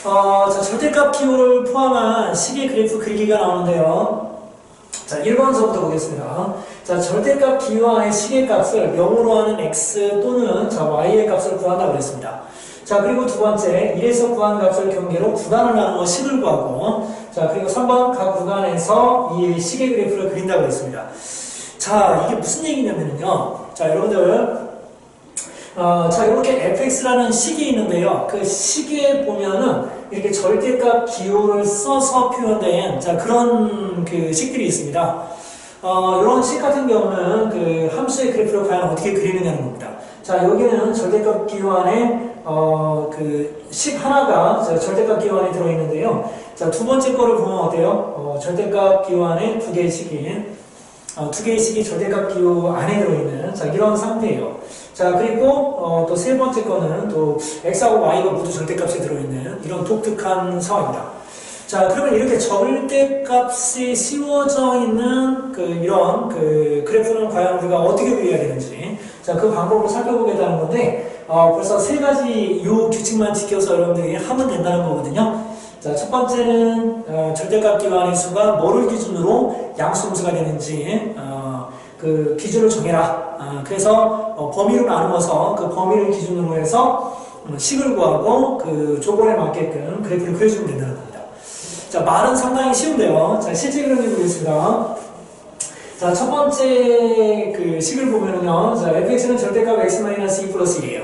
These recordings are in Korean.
자, 절대값 기호를 포함한 식의 그래프 그리기가 나오는데요. 자, 1번서부터 보겠습니다. 자, 절대값 기호 안에 식의 값을 0으로 하는 x 또는 자, y의 값을 구한다고 그랬습니다. 자, 그리고 두 번째, 1에서 구한 값을 경계로 구간을 나누어 식을 구하고, 자, 그리고 3번 각 구간에서 이 식의 그래프를 그린다고 그랬습니다. 자, 이게 무슨 얘기냐면요. 자, 여러분들, 자, 이렇게 fx라는 식이 있는데요. 그 식에 보면은 이렇게 절대값 기호를 써서 표현된, 자, 그런 그 식들이 있습니다. 이런 식 같은 경우는 그 함수의 그래프를 과연 어떻게 그리느냐는 겁니다. 자, 여기는 절대값 기호 안에 그 식 하나가 절대값 기호 안에 들어있는데요. 자, 두 번째 거를 보면 어때요? 절대값 기호 안에 두 개의 식이 절대값 기호 안에 들어있는 자, 이런 상태예요. 자, 그리고 또 세 번째 거는 또 x하고 y가 모두 절대값에 들어있는 이런 독특한 상황입니다. 자, 그러면 이렇게 절대값이 씌워져 있는 이런 그래프는 과연 우리가 어떻게 그려야 되는지, 자, 그 방법을 살펴보겠다는 건데, 벌써 세 가지 요 규칙만 지켜서 여러분들이 하면 된다는 거거든요. 자, 첫 번째는 절대값 기반의 수가 뭐를 기준으로 양수음수가 되는지 그 기준을 정해라. 그래서 범위로 나누어서 그 범위를 기준으로 해서 식을 구하고 그 조건에 맞게끔 그래프를 그려주면 된다는 겁니다. 자, 말은 상당히 쉬운데요. 자, 실제 그림을 보겠습니다. 자, 첫 번째 그 식을 보면은요. 자, fx는 절대값 x-2 플러스 1이에요.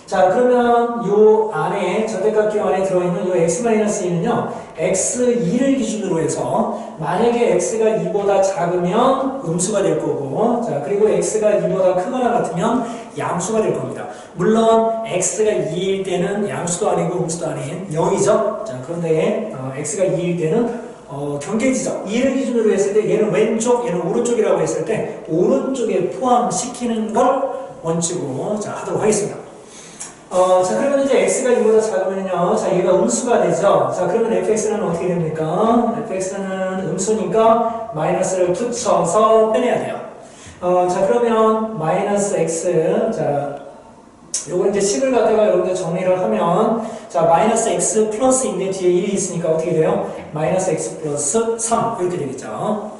자, 그러면 요 안에, 절대값 기호 안에 들어있는 요 x-2는요, x2를 기준으로 해서, 만약에 x가 2보다 작으면 음수가 될 거고, 자, 그리고 x가 2보다 크거나 같으면 양수가 될 겁니다. 물론, x가 2일 때는 양수도 아니고 음수도 아닌 0이죠. 자, 그런데, x가 2일 때는, 경계지점, 2를 기준으로 했을 때, 얘는 왼쪽, 얘는 오른쪽이라고 했을 때, 오른쪽에 포함시키는 걸 원칙으로, 자, 하도록 하겠습니다. 자, 그러면 이제 x가 2보다 작으면요. 자, 얘가 음수가 되죠. 자, 그러면 fx는 어떻게 됩니까? fx는 음수니까 마이너스를 붙여서 빼내야 돼요. 자, 그러면 마이너스 x, 자, 요거 이제 식을 갖다가 여러분들 정리를 하면, 자, 마이너스 x 플러스인데 뒤에 1이 있으니까 어떻게 돼요? 마이너스 x 플러스 3 이렇게 되겠죠.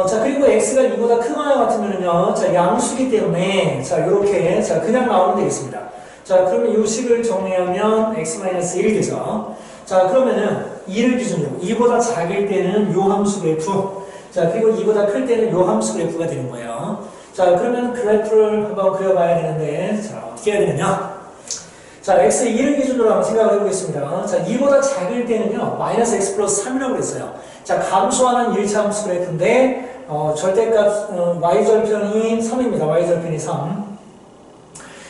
자, 그리고 x가 2보다 크거나 같으면요. 자, 양수기 때문에, 자, 요렇게, 자, 그냥 나오면 되겠습니다. 자, 그러면 이 식을 정리하면 x-1이 되죠. 자, 그러면은 2를 기준으로 2보다 작을 때는 요 함수 그래프, 자, 그리고 2보다 클 때는 요 함수 그래프가 되는 거예요. 자, 그러면 그래프를 한번 그려봐야 되는데, 자, 어떻게 해야 되느냐? 자, x2를 기준으로 한번 생각을 해보겠습니다. 자, 2보다 작을 때는요, 마이너스 x 플러스 3이라고 그랬어요. 자, 감소하는 1차 함수 그래프인데, 절대값, y절편이 3입니다. y절편이 3.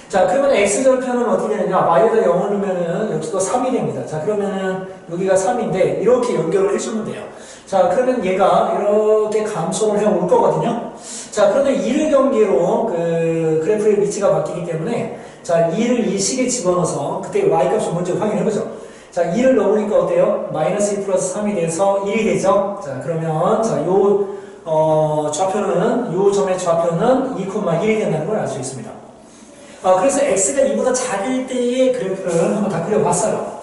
자, 그러면 x절편은 어떻게 되느냐? y에다 0을 넣으면은 여기도 3이 됩니다. 자, 그러면은 여기가 3인데 이렇게 연결을 해주면 돼요. 자, 그러면 얘가 이렇게 감소를 해올 거거든요. 자, 그런데 2를 경계로 그 그래프의 위치가 바뀌기 때문에 자, 2를 이 식에 집어넣어서 그때 y값을 먼저 확인해보죠. 자, 2를 넣으니까 어때요? 마이너스 2 플러스 3이 돼서 1이 되죠? 자, 그러면 자, 좌표는 요 점의 좌표는 2,1이 된다는 걸 알 수 있습니다. 그래서 x가 2보다 작을 때의 그래프를 한번 다 그려봤어요.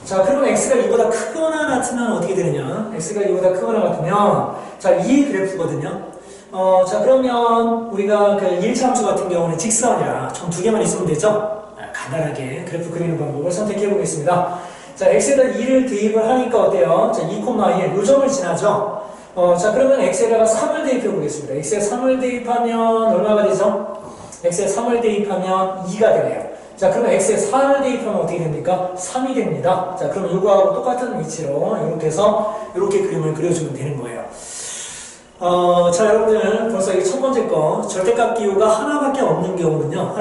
자, 그러면 x가 2보다 크거나 같으면 어떻게 되느냐? x가 2보다 크거나 같으면, 자, 이 그래프거든요. 자, 그러면 우리가 그 1차 함수 같은 경우는 직선이라 총 2개만 있으면 되죠? 간단하게 그래프 그리는 방법을 선택해 보겠습니다. 자, x에다 2를 대입을 하니까 어때요? 자, 2,1, 요 점을 지나죠? 자, 그러면 x에다가 3을 대입해 보겠습니다. x에 3을 대입하면 얼마가 되죠? x에 3을 대입하면 2가 되네요. 자, 그러면 x에 4를 대입하면 어떻게 됩니까? 3이 됩니다. 자, 그럼 이거하고 똑같은 위치로 이렇게 해서 이렇게 그림을 그려주면 되는 거예요. 자, 여러분들 벌써 이 첫 번째 거 절대값 기호가 하나밖에 없는 경우는요.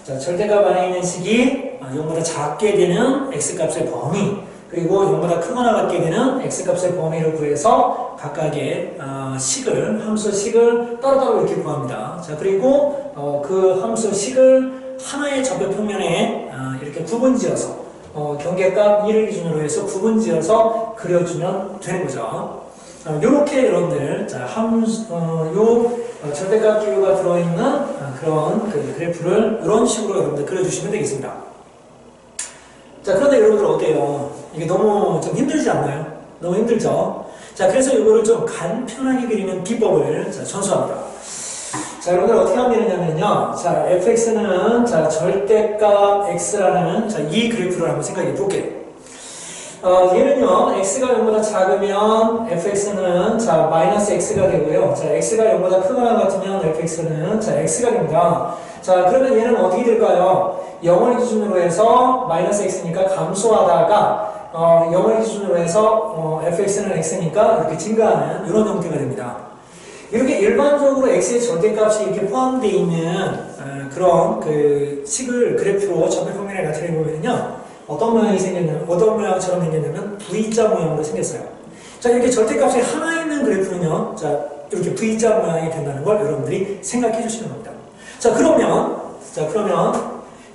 자, 절대값 안에 있는 식이 0보다 작게 되는 x값의 범위, 그리고 0보다 크거나 같게 되는 x값의 범위를 구해서 각각의 함수 식을 따로따로 이렇게 구합니다. 자, 그리고 그 함수 식을 하나의 접io 평면에 이렇게 구분지어서 경계값 1을 기준으로 해서 구분지어서 그려주면 되는 거죠. 요렇게 여러분들, 자, 절대값 기호가 들어있는 그런 그 그래프를 이런 식으로 여러분들 그려주시면 되겠습니다. 자, 그런데 여러분들 어때요? 이게 너무 좀 힘들지 않나요? 너무 힘들죠? 자, 그래서 이거를 좀 간편하게 그리는 비법을 자, 전수합니다. 자, 여러분들 어떻게 하면 되냐면요. 자, fx는 자, 절대값 x라는 자, 이 그래프를 한번 생각해 볼게요. 얘는요, x가 0보다 작으면 fx는 자, 마이너스 x가 되고요. 자, x가 0보다 크거나 같으면 fx는 자, x가 됩니다. 자, 그러면 얘는 어떻게 될까요? 0을 기준으로 해서 마이너스 x니까 감소하다가 0을 기준으로 해서 fx는 x니까 이렇게 증가하는 이런 형태가 됩니다. 이렇게 일반적으로 x의 절대값이 이렇게 포함되어 있는 그런 그 식을 그래프로 점표평면에 나타내 보면요, 어떤 모양이 생겼냐면, 어떤 모양처럼 생겼냐면 V자 모양으로 생겼어요. 자, 이렇게 절대값이 하나 있는 그래프는요, 자, 이렇게 V자 모양이 된다는 걸 여러분들이 생각해 주시는 겁니다. 자, 그러면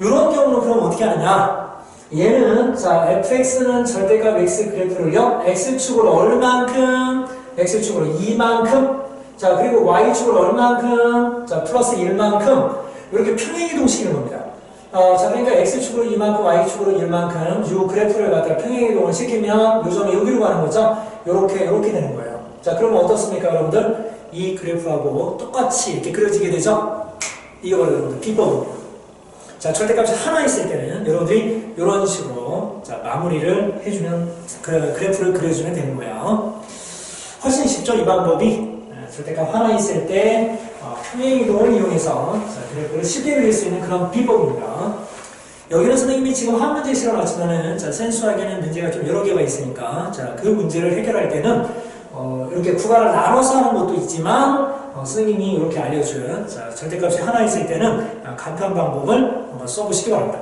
이런 경우는 그럼 어떻게 하느냐? 얘는 자, fx는 절대값 x 그래프를요, x축으로 얼만큼, x축으로 이만큼, 자, 그리고 y축으로 얼만큼, 자, 플러스 1만큼 이렇게 평행이동시키는 겁니다. 자, 그러니까 x축으로 이만큼, y축으로 1만큼 이 그래프를 갖다가 평행이동을 시키면 이 점이 여기로 가는 거죠. 이렇게 되는 거예요. 자, 그러면 어떻습니까, 여러분들? 이 그래프하고 똑같이 이렇게 그려지게 되죠. 이게 바로 여러분들 비법입니다. 자, 절대값이 하나 있을 때는 여러분들이 이런 식으로 자, 마무리를 해주면 그래프를 그려주면 되는 거예요. 훨씬 쉽죠, 이 방법이. 절대값 하나 있을 때 평행이동을 이용해서 자, 그래프를 쉽게 그릴 수 있는 그런 비법입니다. 여기는 선생님이 지금 한 문제 실어놨지만은 자, 센수학에는 문제가 좀 여러 개가 있으니까 자, 그 문제를 해결할 때는 이렇게 구간을 나눠서 하는 것도 있지만 선생님이 이렇게 알려준 자, 절대값이 하나 있을 때는 간편 방법을 한번 써보시기 바랍니다.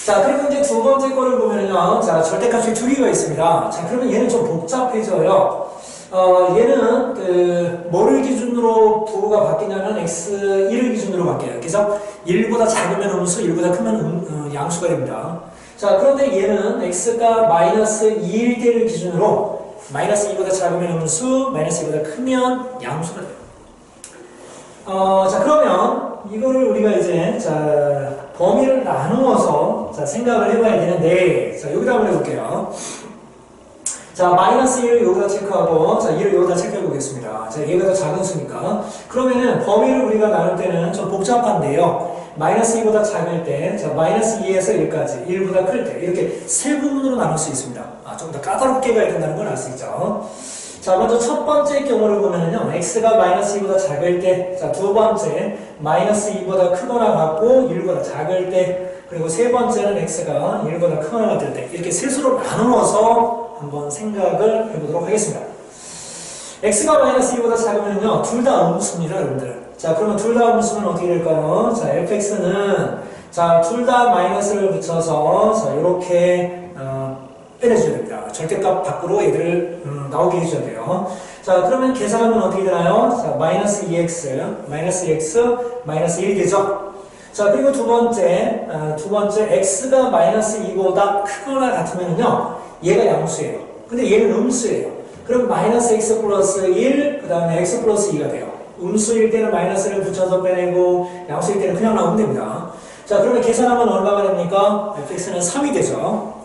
자, 그리고 이제 두 번째 거를 보면요, 자, 절대값이 두 개가 있습니다. 자, 그러면 얘는 좀 복잡해져요. 얘는 뭐를 기준으로 부호가 바뀌냐면 x1을 기준으로 바뀌어요. 그래서 1보다 작으면 음수, 1보다 크면 양수가 됩니다. 자, 그런데 얘는 x가 마이너스 2일 때를 기준으로 마이너스 2보다 작으면 음수, 마이너스 2보다 크면 양수가 돼요. 자, 그러면 이거를 우리가 이제 자, 범위를 나누어서 자, 생각을 해봐야 되는데, 자, 여기다 한번 해볼게요. 자, 마이너스 1을 여기다 체크하고, 자, 2를 여기다 체크해 보겠습니다. 자, 얘가 더 작은 수니까. 그러면은 범위를 우리가 나눌 때는 좀 복잡한데요. 마이너스 2보다 작을 때, 자, 마이너스 2에서 1까지, 1보다 클 때, 이렇게 세 부분으로 나눌 수 있습니다. 좀 더 까다롭게 가야 된다는 걸 알 수 있죠. 자, 먼저 첫 번째 경우를 보면은요, x가 마이너스 2보다 작을 때, 자, 두 번째, 마이너스 2보다 크거나 같고, 1보다 작을 때, 그리고 세 번째는 x가 1보다 크거나 같을 때, 이렇게 세 수로 나누어서 한번 생각을 해보도록 하겠습니다. x가 마이너스 2보다 작으면요, 둘 다 음수입니다, 여러분들. 자, 그러면 둘 다 음수는 어떻게 될까요? 자, fx는, 자, 둘 다 마이너스를 붙여서, 자, 이렇게, 빼내줘야 됩니다. 절대값 밖으로 얘들을 나오게 해줘야 돼요. 자, 그러면 계산하면 어떻게 되나요? 자, 마이너스 2x, 마이너스 x, 마이너스 1이 되죠? 자, 그리고 두 번째, x가 마이너스 2보다 크거나 같으면요, 얘가 양수예요. 근데 얘는 음수예요. 그럼 마이너스 x 플러스 1, 그 다음에 x 플러스 2가 돼요. 음수일 때는 마이너스를 붙여서 빼내고, 양수일 때는 그냥 나오면 됩니다. 자, 그러면 계산하면 얼마가 됩니까? fx는 3이 되죠.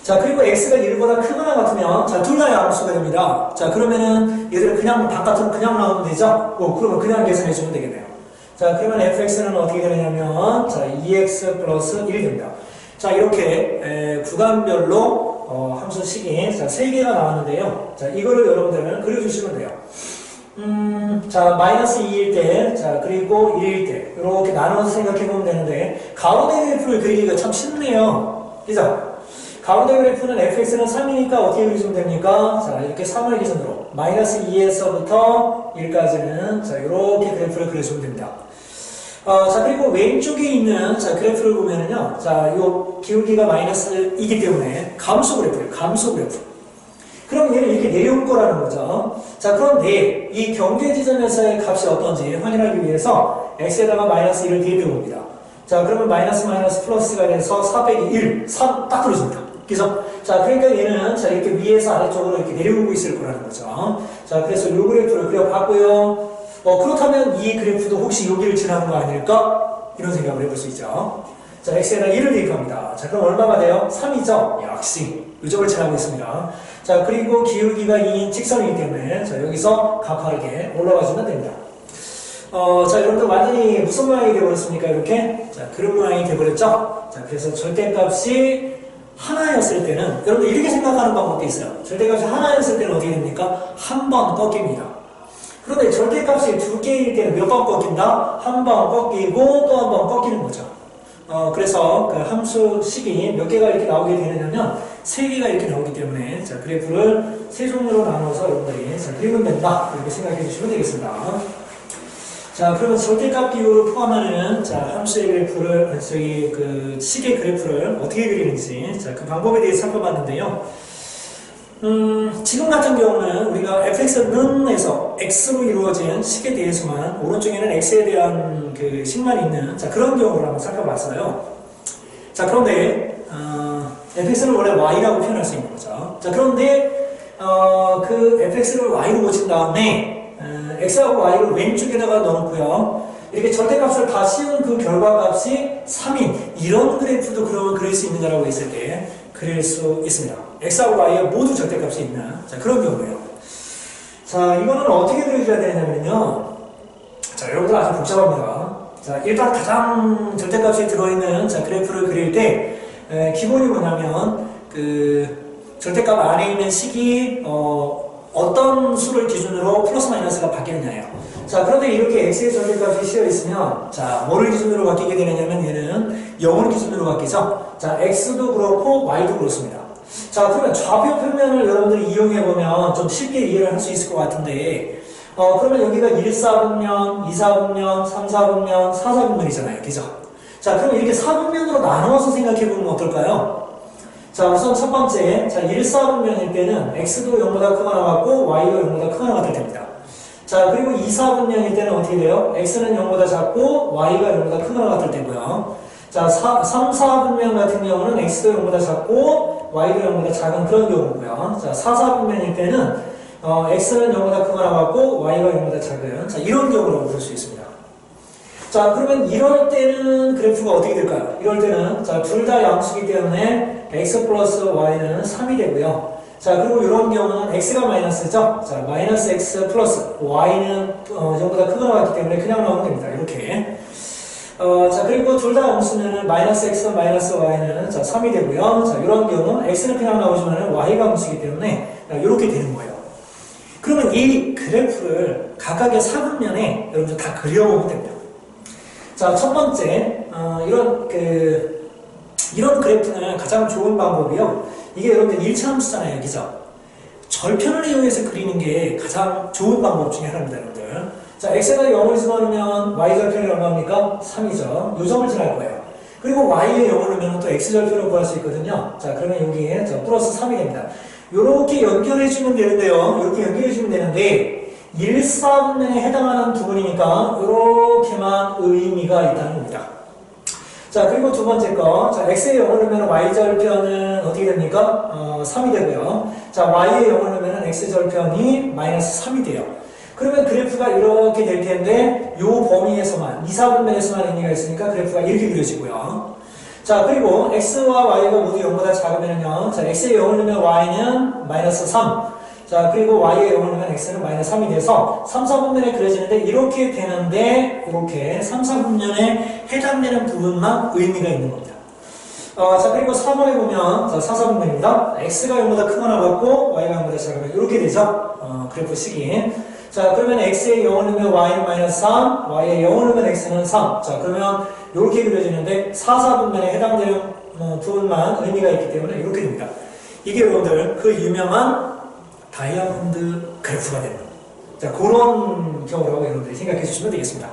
자, 그리고 x가 1보다 크거나 같으면, 자, 둘 다 양수가 됩니다. 자, 그러면은 얘들은 그냥 바깥으로 그냥 나오면 되죠? 그러면 그냥 계산해주면 되겠네요. 자, 그러면 fx는 어떻게 되느냐면, 자, 2x 플러스 1이 됩니다. 자, 이렇게 구간별로 함수식이 자, 3개가 나왔는데요. 자, 이거를 여러분들 그려주시면 돼요. 자, 마이너스 2일 때, 자, 그리고 1일 때, 이렇게 나눠서 생각해보면 되는데, 가운데 그래프를 그리기가 참 쉽네요. 그죠? 가운데 그래프는 fx는 3이니까 어떻게 그리시면 됩니까? 자, 이렇게 3을 기준으로 마이너스 2에서부터 1까지는 자, 이렇게 그래프를 그려주면 됩니다. 자, 그리고 왼쪽에 있는 자, 그래프를 보면은요, 자, 요 기울기가 마이너스이기 때문에 감소 그래프예요. 감소 그래프. 그럼 얘는 이렇게 내려올 거라는 거죠. 자, 그런데 이 경계 지점에서의 값이 어떤지 확인하기 위해서 x에다가 마이너스 1을 대입해 봅니다. 자, 그러면 마이너스 플러스가 돼서 4 빼기 1, 3 딱 떨어집니다. 그죠? 자, 그러니까 얘는 자, 이렇게 위에서 아래쪽으로 이렇게 내려오고 있을 거라는 거죠. 자, 그래서 이 그래프를 그려봤고요. 그렇다면 이 그래프도 혹시 여기를 지나는 거 아닐까? 이런 생각을 해볼 수 있죠. 자, x에다 1을 대입합니다. 자, 그럼 얼마가 돼요? 3이죠? 역시 요점을 잘하고 있습니다. 자, 그리고 기울기가 2인 직선이기 때문에 자, 여기서 가파르게 올라가주면 됩니다. 자, 여러분들 완전히 무슨 모양이 되어버렸습니까? 이렇게? 자, 그런 모양이 되어버렸죠? 자, 그래서 절대값이 하나였을 때는, 여러분들 이렇게 생각하는 방법도 있어요. 절대값이 하나였을 때는 어떻게 됩니까? 한 번 꺾입니다. 그런데 절대값이 두 개일 때는 몇 번 꺾인다? 한 번 꺾이고 또 한 번 꺾이는 거죠. 그래서 그 함수식이 몇 개가 이렇게 나오게 되느냐면, 세 개가 이렇게 나오기 때문에, 자, 그래프를 세 종류로 나눠서 여러분들이 자, 그리면 된다. 이렇게 생각해 주시면 되겠습니다. 자, 그러면 절대값 비율을 포함하는 자, 함수의 그래프를, 그 식의 그래프를 어떻게 그리는지, 자, 그 방법에 대해서 살펴봤는데요. 지금 같은 경우는 우리가 fx는에서 x로 이루어진 식에 대해서만, 오른쪽에는 x에 대한 그 식만 있는, 자, 그런 경우를 한번 살펴봤어요. 자, 그런데, fx는 원래 y라고 표현할 수 있는 거죠. 자, 그런데, 그 fx를 y로 고친 다음에, x하고 y를 왼쪽에다가 넣어놓고요. 이렇게 절대값을 다 씌운 그 결과값이 3인 이런 그래프도 그러면 그릴 수 있느냐라고 했을 때 그릴 수 있습니다. x하고 y에 모두 절대값이 있는 자, 그런 경우예요. 자, 이거는 어떻게 그려줘야 되냐면요. 자, 여러분들 아주 복잡합니다. 자, 일단 가장 절대값이 들어있는 자, 그래프를 그릴 때 기본이 뭐냐면 그 절대값 안에 있는 식이 어떤 수를 기준으로 플러스 마이너스가 바뀌느냐예요. 자, 그런데 이렇게 x의 절대값이 씌어 있으면 자, 뭐를 기준으로 바뀌게 되느냐면 얘는 0을 기준으로 바뀌죠. 자, x도 그렇고 y도 그렇습니다. 자, 그러면 좌표 표면을 여러분들이 이용해보면 좀 쉽게 이해를 할 수 있을 것 같은데 그러면 여기가 1사분면, 2사분면, 3사분면, 4사분면이잖아요. 그죠? 자, 그럼 이렇게 4분면으로 나누어서 생각해보면 어떨까요? 자, 우선 첫 번째, 자, 1사분면일 때는 x도 0보다 크거나 같고 y도 0보다 크거나 같을 때입니다. 자, 그리고 2사분면일 때는 어떻게 돼요? x는 0보다 작고 y가 0보다 크거나 같을 때고요. 자, 3, 4분면 같은 경우는 x도 0보다 작고 y도 0보다 작은 그런 경우고요. 자, 4사분면일 때는 x는 0보다 크거나 같고 y가 0보다 작은 자, 이런 경우라고 볼 수 있습니다. 자, 그러면 이럴 때는 그래프가 어떻게 될까요? 이럴 때는 자, 둘 다 양수이기 때문에 x 플러스 y는 3이 되고요. 자, 그리고 이런 경우는 x가 마이너스죠. 자, 마이너스 x 플러스 y는 0보다 크거나 같기 때문에 그냥 넣으면 됩니다. 이렇게. 자, 그리고 둘 다 함수는 마이너스 x 마이너스 y는 자, 3이 되고요. 자, 이런 경우는 x는 그냥 나오지만 y가 함수이기 때문에 이렇게 되는 거예요. 그러면 이 그래프를 각각의 사분면에 여러분들 다 그려보면 됩니다. 자, 첫 번째, 이런 그래프는 가장 좋은 방법이요. 이게 여러분들 1차 함수잖아요. 그죠? 절편을 이용해서 그리는 게 가장 좋은 방법 중에 하나입니다, 여러분들. 자, x에다 0을 집어넣으면 y 절편이 얼마입니까? 3이죠. 요 점을 칠할 거예요. 그리고 y에 0을 넣으면 또 x 절편을 구할 수 있거든요. 자, 그러면 여기에 플러스 3이 됩니다. 요렇게 연결해주면 되는데요. 이렇게 연결해주면 되는데, 1사분면에 해당하는 부분이니까 이렇게만 의미가 있다는 겁니다. 자, 그리고 두 번째 거, 자, x에 0을 넣으면 y절편은 어떻게 됩니까? 3이 되고요. 자, y에 0을 넣으면 x절편이 마이너스 3이 돼요. 그러면 그래프가 이렇게 될 텐데 요 범위에서만 2사분면에서만 의미가 있으니까 그래프가 이렇게 그려지고요. 자, 그리고 x와 y가 모두 0보다 작으면요. 자, x에 0을 넣으면 y는 마이너스 3. 자, 그리고 y에 0을 넣으면 x는 마이너스 3이 돼서 3, 4분면에 그려지는데 이렇게 되는데 이렇게 3, 4분면에 해당되는 부분만 의미가 있는 겁니다. 자, 그리고 3번에 보면 자, 4, 4분면입니다. x가 0보다 크거나 같고 y가 0보다 작으면 이렇게 되죠. 그래프 식이. 자, 그러면 x에 0을 넣으면 y는 마이너스 3, y에 0을 넣으면 x는 3. 자, 그러면 이렇게 그려지는데 4, 4분면에 해당되는 부분만 의미가 있기 때문에 이렇게 됩니다. 이게 여러분들 그 유명한 다이아몬드 그래프가 되는 자, 그런 경우라고 여러분들이 생각해 주시면 되겠습니다.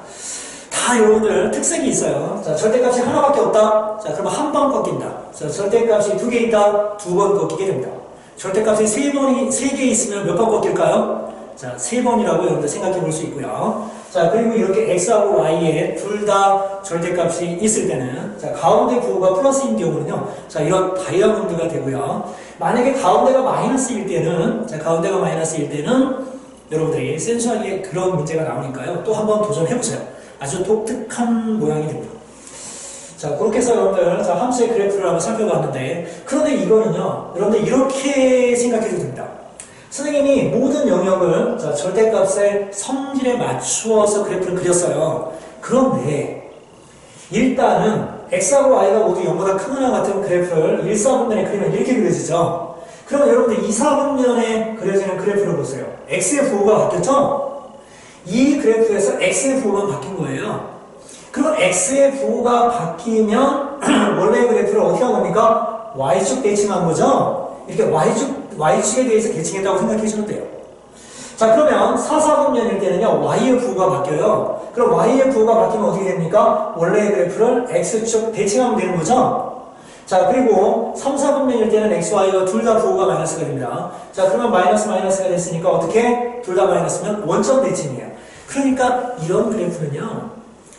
다 여러분들 특색이 있어요. 자, 절대값이 하나밖에 없다. 자, 그러면 한 번 꺾인다. 자, 절대값이 두 개 있다. 두 번 꺾이게 됩니다. 절대값이 세 개 있으면 몇 번 꺾일까요? 자, 3번이라고 여러분들 생각해 볼 수 있고요. 자, 그리고 이렇게 x하고 y에 둘 다 절대값이 있을 때는 자, 가운데 부호가 플러스인 경우는요. 자, 이런 다이아몬드가 되고요. 만약에 가운데가 마이너스일 때는 자, 가운데가 마이너스일 때는 여러분들이 센수하게 그런 문제가 나오니까요. 또 한번 도전해 보세요. 아주 독특한 모양이 됩니다. 자, 그렇게 해서 여러분들, 자, 함수의 그래프를 한번 살펴봤는데, 그런데 이거는요, 여러분들 이렇게 생각해도 됩니다. 선생님이 모든 영역을, 자, 절대값의 성질에 맞추어서 그래프를 그렸어요. 그런데, 일단은, x하고 y가 모두 0보다 크거나 같은 그래프를 1, 4분면에 그리면 이렇게 그려지죠. 그러면 여러분들 2, 4분면에 그려지는 그래프를 보세요. x의 부호가 바뀌었죠? 이 그래프에서 x의 부호만 바뀐 거예요. 그럼 x의 부호가 바뀌면 원래 그래프를 어떻게 한 겁니까? y축 대칭한 거죠? 이렇게 y축에 대해서 대칭했다고 생각해 주시면 돼요. 자, 그러면 4, 4분면일 때는요, y의 부호가 바뀌어요. 그럼 y의 부호가 바뀌면 어떻게 됩니까? 원래의 그래프를 x축 대칭하면 되는 거죠? 자, 그리고 3, 4분면일 때는 x, y가 둘 다 부호가 마이너스가 됩니다. 자, 그러면 마이너스가 됐으니까 어떻게? 둘 다 마이너스면 원점 대칭이에요. 그러니까 이런 그래프는요,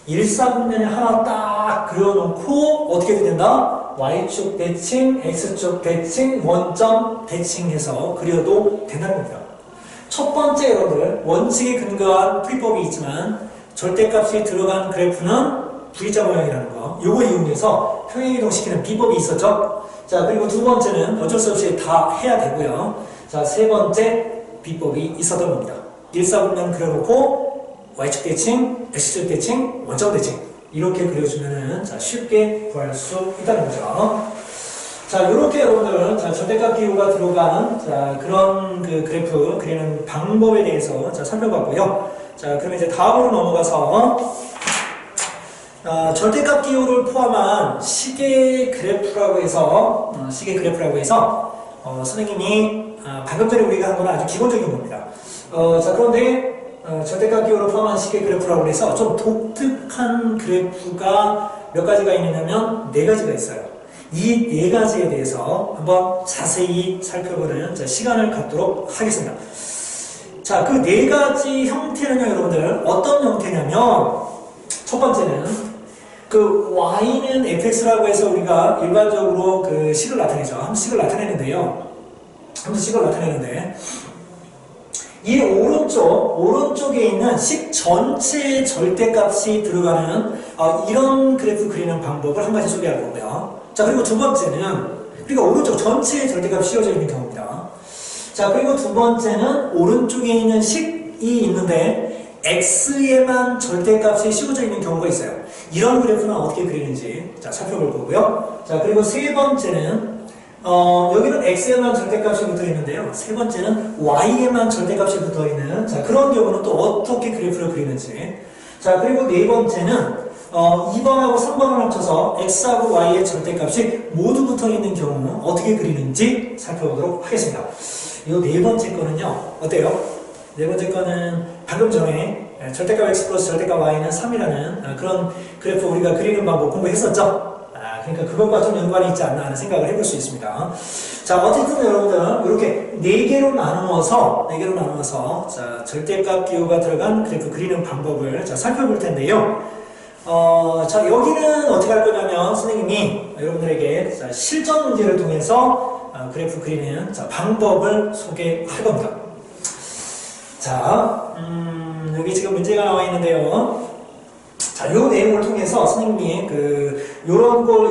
1, 4분면에 하나 딱 그려놓고 어떻게 된다? y축 대칭, x축 대칭, 원점 대칭해서 그려도 된다는 겁니다. 첫 번째 여러분들, 원칙에 근거한 풀이법이 있지만 절대값이 들어간 그래프는 V자 모양이라는 거, 요거 이용해서 평행이동시키는 비법이 있었죠. 자, 그리고 두 번째는 어쩔 수 없이 다 해야 되고요. 자, 세 번째 비법이 있었던 겁니다. 1, 4분면 그려놓고 y축 대칭, x축 대칭, 원점 대칭 이렇게 그려주면은 자, 쉽게 구할 수 있다는 거죠. 자, 요렇게 여러분들 자, 절대값 기호가 들어간 자, 그런 그 그래프 그리는 방법에 대해서 자, 살펴봤고요. 자, 그러면 이제 다음으로 넘어가서 절대값 기호를 포함한 시계 그래프라고 해서 선생님이 방금 전에 우리가 한 건 아주 기본적인 겁니다. 자, 그런데 절대값 기호를 포함한 시계 그래프라고 해서 좀 독특한 그래프가 몇 가지가 있느냐면 네 가지가 있어요. 이 네 가지에 대해서 한번 자세히 살펴보는 시간을 갖도록 하겠습니다. 자, 그 네 가지 형태는요, 여러분들 어떤 형태냐면 첫 번째는 그 y는 fx라고 해서 우리가 일반적으로 그 식을 나타내죠. 함수식을 나타내는데요. 이 오른쪽에 있는 식 전체의 절대값이 들어가는 이런 그래프 그리는 방법을 한 가지 소개할 거고요. 자, 그리고 두 번째는 그러니까 오른쪽 전체의 절대값이 씌워져 있는 경우입니다. 자, 그리고 두 번째는 오른쪽에 있는 식이 있는데 x에만 절대값이 씌워져 있는 경우가 있어요. 이런 그래프는 어떻게 그리는지 자, 살펴볼 거고요. 자, 그리고 세 번째는 여기는 x에만 절대값이 붙어 있는데요. 세 번째는 y에만 절대값이 붙어 있는 자, 그런 경우는 또 어떻게 그래프를 그리는지. 자, 그리고 네 번째는 2번하고 3번을 합쳐서 x하고 y의 절대값이 모두 붙어 있는 경우 어떻게 그리는지 살펴보도록 하겠습니다. 이 네 번째 거는요, 어때요? 네 번째 거는 방금 전에 절대값 x 플러스 절대값 y는 3이라는 그런 그래프 우리가 그리는 방법 공부했었죠? 그러니까 그것과 좀 연관이 있지 않나 하는 생각을 해볼 수 있습니다. 자, 어쨌든 여러분들 이렇게 네 개로 나누어서 자, 절대값 기호가 들어간 그래프 그리는 방법을 자, 살펴볼 텐데요. 자, 여기는 어떻게 할 거냐면 선생님이 여러분들에게 자, 실전 문제를 통해서 그래프 그리는 자, 방법을 소개할 겁니다. 자, 여기 지금 문제가 나와 있는데요. 자, 요 내용을 통해서 선생님이 요런 꼴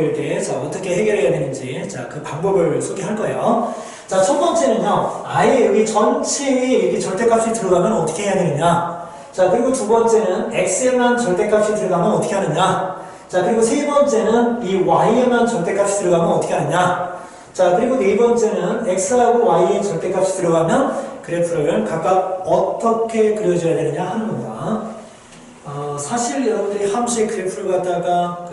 이렇게 자, 어떻게 해결해야 되는지 자, 그 방법을 소개할 거예요. 자, 첫 번째는요. 아예 여기 전체에 이렇게 절대값이 들어가면 어떻게 해야 되느냐. 자, 그리고 두 번째는 x에만 절대값이 들어가면 어떻게 하느냐. 자, 그리고 세 번째는 이 y에만 절대값이 들어가면 어떻게 하느냐. 자, 그리고 네 번째는 x하고 y의 절대값이 들어가면 그래프를 각각 어떻게 그려줘야 되느냐 하는 겁니다. 사실 여러분들이 함수의 그래프를 갖다가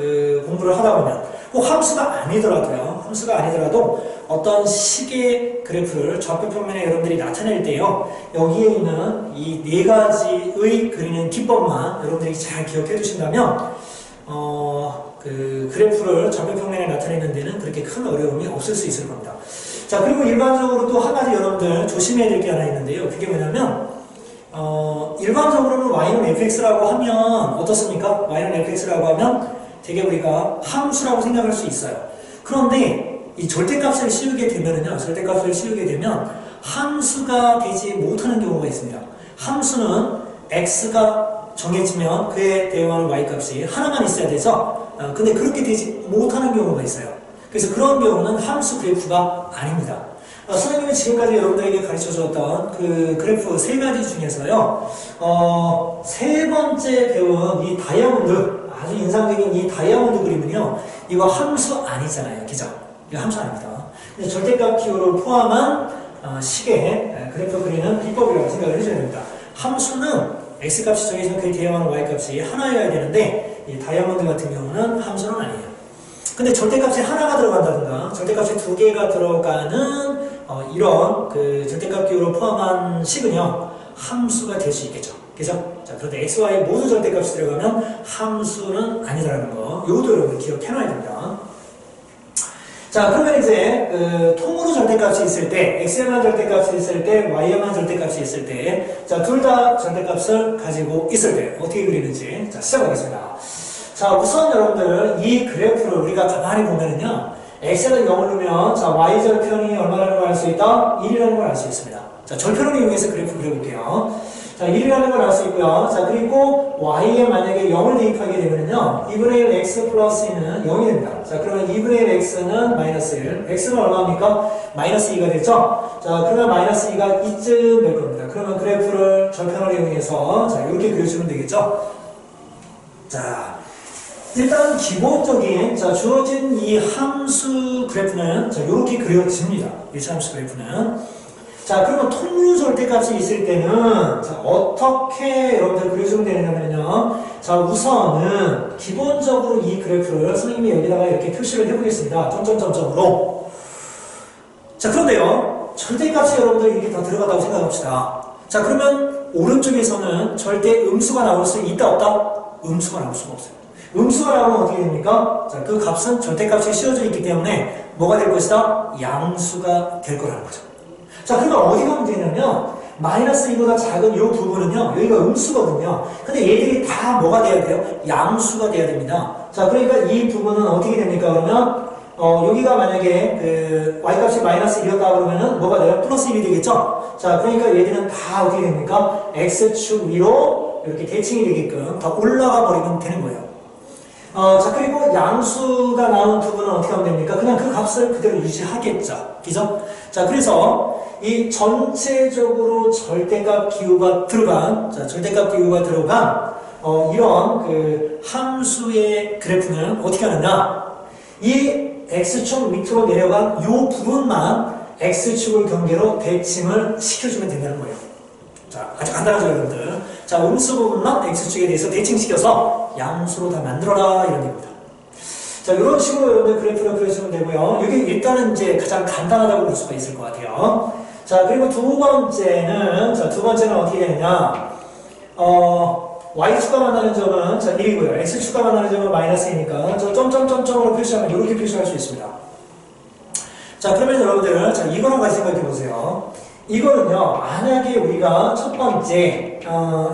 공부를 하다 보면 꼭 함수가 아니더라도 어떤 식의 그래프를 좌표 평면에 여러분들이 나타낼 때요, 여기에 있는 이 네 가지의 그리는 기법만 여러분들이 잘 기억해 두신다면 그래프를 좌표 평면에 나타내는 데는 그렇게 큰 어려움이 없을 수 있을 겁니다. 자, 그리고 일반적으로 또 한 가지 여러분들 조심해야 될 게 하나 있는데요. 그게 뭐냐면 일반적으로는 y는 fx라고 하면 어떻습니까? y는 fx라고 하면 되게 우리가 함수라고 생각할 수 있어요. 그런데 이 절대값을 씌우게 되면 함수가 되지 못하는 경우가 있습니다. 함수는 x가 정해지면 그에 대응하는 y값이 하나만 있어야 되죠. 근데 그렇게 되지 못하는 경우가 있어요. 그래서 그런 경우는 함수 그래프가 아닙니다. 선생님이 지금까지 여러분들에게 가르쳐 주었던 그 그래프 세 가지 중에서요, 세 번째 배운 이 다이아몬드, 아주 인상적인 이 다이아몬드 그림은요, 이거 함수 아니잖아요. 그죠? 이거 함수 아닙니다. 절대값 기호를 포함한 식의 그래프 그리는 비법이라고 생각을 해줘야 됩니다. 함수는 x값이 정해지면 그에 대응하는 y값이 하나여야 되는데, 이 다이아몬드 같은 경우는 함수는 아니에요. 근데 절대값이 하나가 들어간다든가 절대값이 두 개가 들어가는 이런 그 절대값 기호를 포함한 식은요, 함수가 될 수 있겠죠. 그죠? 자, 그런데 x, y 모두 절대값이 들어가면 함수는 아니다라는 거, 요것도 여러분 기억해놔야 됩니다. 자, 그러면 이제 통으로 절대값이 있을 때, x에만 절대값이 있을 때, y에만 절대값이 있을 때, 자, 둘 다 절대값을 가지고 있을 때 어떻게 그리는지, 자, 시작하겠습니다. 자, 우선 여러분들 이 그래프를 우리가 가만히 보면은요, x는 0을 넣으면 자, y 절편이 얼마라는 걸 알 수 있다? 1이라는 걸 알 수 있습니다. 자, 절편을 이용해서 그래프 그려볼게요. 자, 1이라는 걸 알 수 있고요. 자, 그리고 y에 만약에 0을 대입하게 되면은요, 2분의 1 x 플러스 2는 0이 됩니다. 자, 그러면 2분의 1 x는 마이너스 1. x는 얼마입니까? 마이너스 2가 되죠? 자, 그러면 마이너스 2가 이쯤 될 겁니다. 그러면 그래프를 절편을 이용해서 자, 이렇게 그려주면 되겠죠? 자, 일단 기본적인 자, 주어진 이 함수 그래프는 자, 이렇게 그려집니다. 일차함수 그래프는. 자, 그러면 통유 절대값이 있을 때는 자, 어떻게 여러분들 그려주면 되냐면요. 자, 우선은 기본적으로 이 그래프를 선생님이 여기다가 이렇게 표시를 해보겠습니다. 점점점점으로. 자, 그런데요, 절대값이 여러분들 이렇게 다 들어간다고 생각합시다. 자, 그러면 오른쪽에서는 절대 음수가 나올 수 있다 없다? 음수가 나올 수가 없어요. 음수가 나오면 어떻게 됩니까? 자, 그 값은 절대값이 씌워져 있기 때문에 뭐가 될 것이다? 양수가 될 거라는 거죠. 자, 그러면 어디가 문제냐면 마이너스 2보다 작은 이 부분은요, 여기가 음수거든요. 근데 얘들이 다 뭐가 돼야 돼요? 양수가 돼야 됩니다. 자, 그러니까 이 부분은 어떻게 됩니까? 그러면 여기가 만약에 그 y값이 마이너스 1이었다 그러면은 뭐가 돼요? 플러스 1이 되겠죠? 자, 그러니까 얘들은 다 어떻게 됩니까? x축 위로 이렇게 대칭이 되게끔 다 올라가 버리면 되는 거예요. 자, 그리고 양수가 나온 부분은 어떻게 하면 됩니까? 그냥 그 값을 그대로 유지하겠죠. 그죠? 자, 그래서 이 전체적으로 절대값 기호가 들어간, 자, 절대값 기호가 들어간, 이런 그 함수의 그래프는 어떻게 하느냐? 이 x축 밑으로 내려간 이 부분만 x축을 경계로 대칭을 시켜주면 된다는 거예요. 자, 아주 간단하죠, 여러분들. 자, 음수 부분만 x축에 대해서 대칭시켜서 양수로 다 만들어라, 이런 얘기입니다. 자, 이런 식으로 여러분들 그래프를 그려주면 되고요. 이게 일단은 이제 가장 간단하다고 볼 수가 있을 것 같아요. 자, 그리고 두 번째는, 자, 두 번째는 어떻게 되느냐. y축과 만나는 점은, 자, 1이고요. x축과 만나는 점은 마이너스이니까, 저 점점점점으로 표시하면 이렇게 표시할 수 있습니다. 자, 그러면 여러분들, 자, 이거랑 같이 생각해 보세요. 이거는요, 만약에 우리가 첫 번째,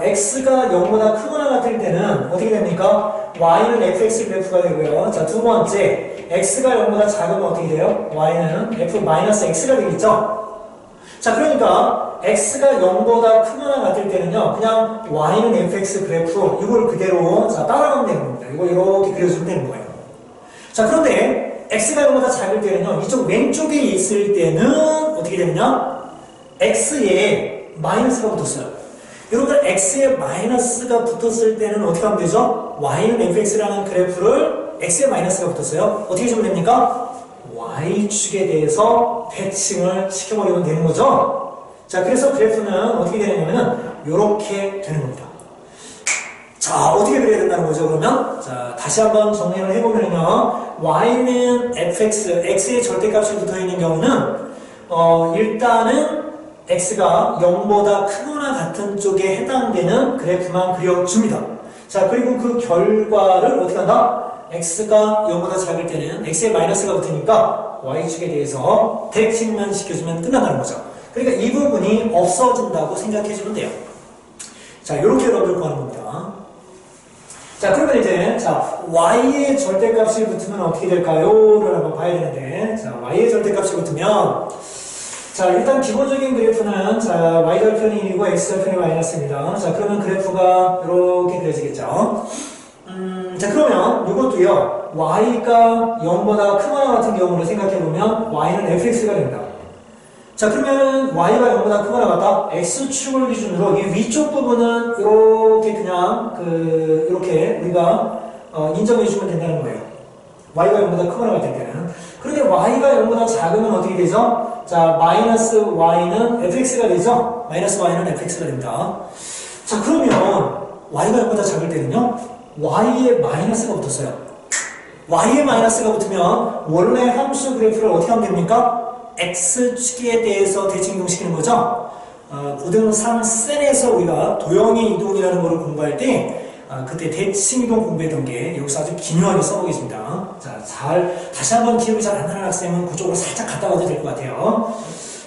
x가 0보다 크거나 같을 때는 어떻게 됩니까? y는 fx 그래프가 되고요. 자, 두 번째, x가 0보다 작으면 어떻게 돼요? y는 f-x가 되겠죠? 자, 그러니까 x가 0보다 크거나 같을 때는요, 그냥 y는 fx 그래프, 이걸 그대로 자, 따라가면 되는 겁니다. 이거 이렇게 그려주면 되는 거예요. 자, 그런데 x가 0보다 작을 때는요, 이쪽 왼쪽에 있을 때는 어떻게 되느냐? x에 마이너스가 붙었어요. 여러분, x에 마이너스가 붙었을 때는 어떻게 하면 되죠? y는 fx라는 그래프를 x에 마이너스가 붙었어요. 어떻게 주면 됩니까? y축에 대해서 대칭을 시켜버리면 되는 거죠. 자, 그래서 그래프는 어떻게 되냐면은 이렇게 되는 겁니다. 자, 어떻게 그려야 된다는 거죠, 그러면? 자, 다시 한번 정리를 해보면요. y는 fx, x의 절대값이 붙어있는 경우는 일단은 x가 0보다 크거나 같은 쪽에 해당되는 그래프만 그려줍니다. 자, 그리고 그 결과를 어떻게 한다? x가 0보다 작을 때는 x에 마이너스가 붙으니까 y축에 대해서 대칭만 시켜주면 끝난다는 거죠. 그러니까 이 부분이 없어진다고 생각해주면 돼요. 자, 이렇게 여러분들 구하는 겁니다. 자, 그러면 이제 자, y의 절대값이 붙으면 어떻게 될까요? 를 한번 봐야 되는데, 자, y의 절대값이 붙으면 자, 일단 기본적인 그래프는, 자, y절편이 1이고 x절편이 마이너스입니다. 자, 그러면 그래프가 이렇게 그려지겠죠. 자, 그러면 이것도요, y가 0보다 크거나 같은 경우로 생각해보면, y는 fx가 됩니다. 자, 그러면 y가 0보다 크거나 같다? x축을 기준으로 이 위쪽 부분은 이렇게 그냥, 이렇게 우리가, 인정해주면 된다는 거예요. y가 0보다 크거나 같을 때는. 그런데 y가 0보다 작으면 어떻게 되죠? 자, 마이너스 y는 fx가 되죠? 마이너스 y는 fx가 됩니다. 자, 그러면 y가 0보다 작을 때는요, y에 마이너스가 붙었어요. y에 마이너스가 붙으면 원래 함수 그래프를 어떻게 하면 됩니까? x축에 대해서 대칭 이동시키는 거죠. 고등상 셀에서 우리가 도형의 이동이라는 것을 공부할 때 그때 대칭 이동 공부했던 게 여기서 아주 기묘하게 써보겠습니다. 자, 다시 한번 기억이 잘 안 나는 학생은 그쪽으로 살짝 갔다 와도 될 것 같아요.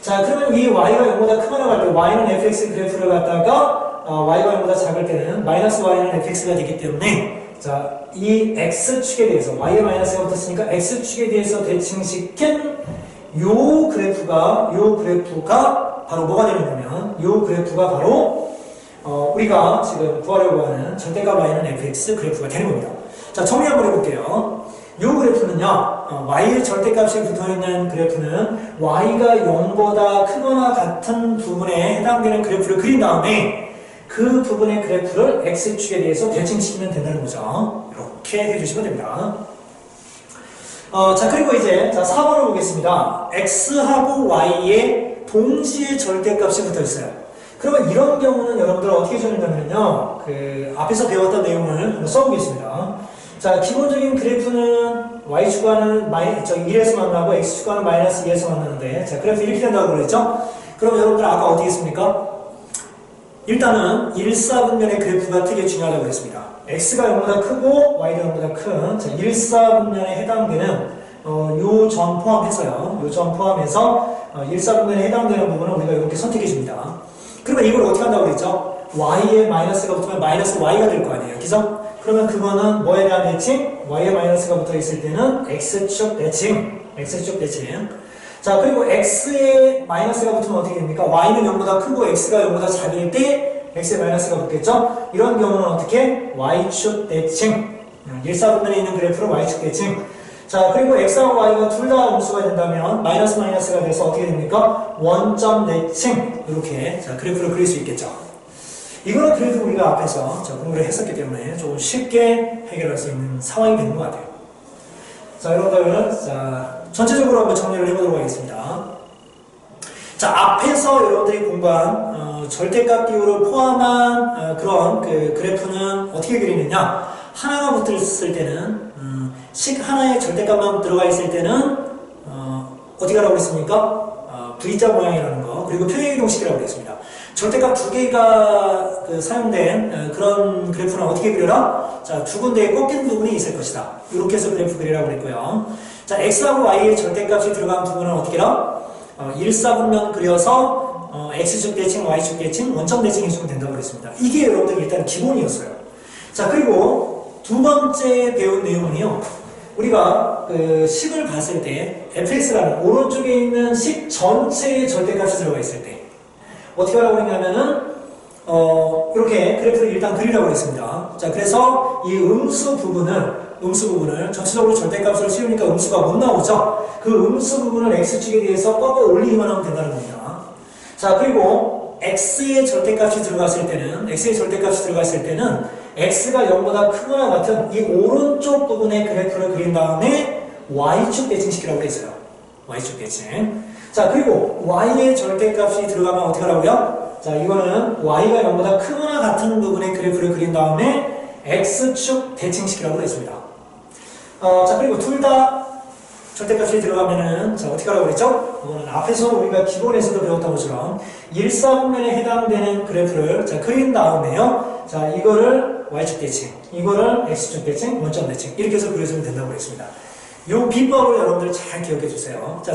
자, 그러면 이 y가 0보다 크거나 갈 때 y는 fx 그래프를 갖다가 y가 0보다 작을 때는 마이너스 y는 fx가 되기 때문에 자, 이 x축에 대해서 y에 마이너스가 붙었으니까 x축에 대해서 대칭시킨 요 그래프가 바로 뭐가 되느냐면 요 그래프가 바로 우리가 지금 구하려고 하는 절대값 y는 fx 그래프가 되는 겁니다. 자, 정리 한번 해볼게요. 요 그래프는요, y의 절대값이 붙어있는 그래프는 y가 0보다 크거나 같은 부분에 해당되는 그래프를 그린 다음에 그 부분의 그래프를 x축에 대해서 대칭시키면 된다는 거죠. 이렇게 해주시면 됩니다. 자, 그리고 이제, 자, 4번을 보겠습니다. x하고 y의 동시에 절대값이 붙어 있어요. 그러면 이런 경우는 여러분들 어떻게 적는다면요, 앞에서 배웠던 내용을 한번 써보겠습니다. 자, 기본적인 그래프는 y축과는 1에서 만나고 x축과는 마이너스 2에서 만나는데, 자, 그래프 이렇게 된다고 그랬죠? 그럼 여러분들 아까 어떻게 했습니까? 일단은 1사분면의 그래프가 되게 중요하다고 그랬습니다. x가 0보다 크고 y가 0보다 큰 1사분면에 해당되는 요 점 포함해서요. 요 점 포함해서 1사분면에 해당되는 부분은 우리가 이렇게 선택해 줍니다. 그러면 이걸 어떻게 한다고 그랬죠? y에 마이너스가 붙으면 마이너스 y가 될 거 아니에요. 그죠? 그러면 그거는 뭐에 대한 대칭? y에 마이너스가 붙어 있을 때는 x축 대칭. 자, 그리고 x에 마이너스가 붙으면 어떻게 됩니까? y는 0보다 크고 x가 0보다 작을 때 x에 마이너스가 붙겠죠? 이런 경우는 어떻게? y축 대칭. 1사분면에 있는 그래프는 y축 대칭. 자, 그리고 x하고 y가 둘 다 음수가 된다면 마이너스가 돼서 어떻게 됩니까? 원점 대칭. 이렇게 자, 그래프를 그릴 수 있겠죠. 이거는 그래도 우리가 앞에서 공부를 했었기 때문에 조금 쉽게 해결할 수 있는 상황이 되는 것 같아요. 자, 여러분들, 자, 전체적으로 한번 정리를 해보도록 하겠습니다. 자, 앞에서 여러분들이 공부한 절대값 비율을 포함한 그런 그래프는 어떻게 그리느냐? 하나가 붙었을 때는 식 하나의 절대값만 들어가 있을 때는 어떻게 하라고 그랬습니까? V자 모양이라는 거, 그리고 평행이동식이라고 그랬습니다. 절대값 두 개가 사용된 그런 그래프는 어떻게 그려라? 자, 두 군데에 꺾인 부분이 있을 것이다. 이렇게 해서 그래프 그리라고 그랬고요. 자, x하고 y의 절대값이 들어간 부분은 어떻게 해라? 1사분면 그려서 x축 대칭, y축 대칭, 원점 대칭 해주면 된다고 그랬습니다. 이게 여러분들 일단 기본이었어요. 자, 그리고 두 번째 배운 내용은요. 우리가 식을 봤을 때 fx라는 오른쪽에 있는 식 전체의 절대값이 들어가 있을 때 어떻게 하라고 그랬냐면은 이렇게 그래프를 일단 그리라고 했습니다. 자, 그래서 이 음수 부분을 전체적으로 절대값으로 씌우니까 음수가 못 나오죠. 그 음수 부분을 x축에 대해서 꺾어 올리기만 하면 된다는 겁니다. 자, 그리고 x의 절대값이 들어갔을 때는 x가 0보다 크거나 같은 이 오른쪽 부분의 그래프를 그린 다음에 y축 대칭시키라고 했어요. y축 대칭. 자, 그리고 y의 절대값이 들어가면 어떻게 하라고요? 자, 이거는 y가 0보다 크거나 같은 부분의 그래프를 그린 다음에 x축 대칭시키라고 했습니다. 자, 그리고 둘 다 절대값이 들어가면은 자, 어떻게 하라고 그랬죠? 이거는 앞에서 우리가 기본에서도 배웠던 것처럼 1사분면에 해당되는 그래프를 자, 그린 다음에요. 자, 이거를 y축 대칭, 이거를 x축 대칭, 원점 대칭 이렇게 해서 그려주면 된다고 그랬습니다. 이 비법을 여러분들 잘 기억해 주세요. 자,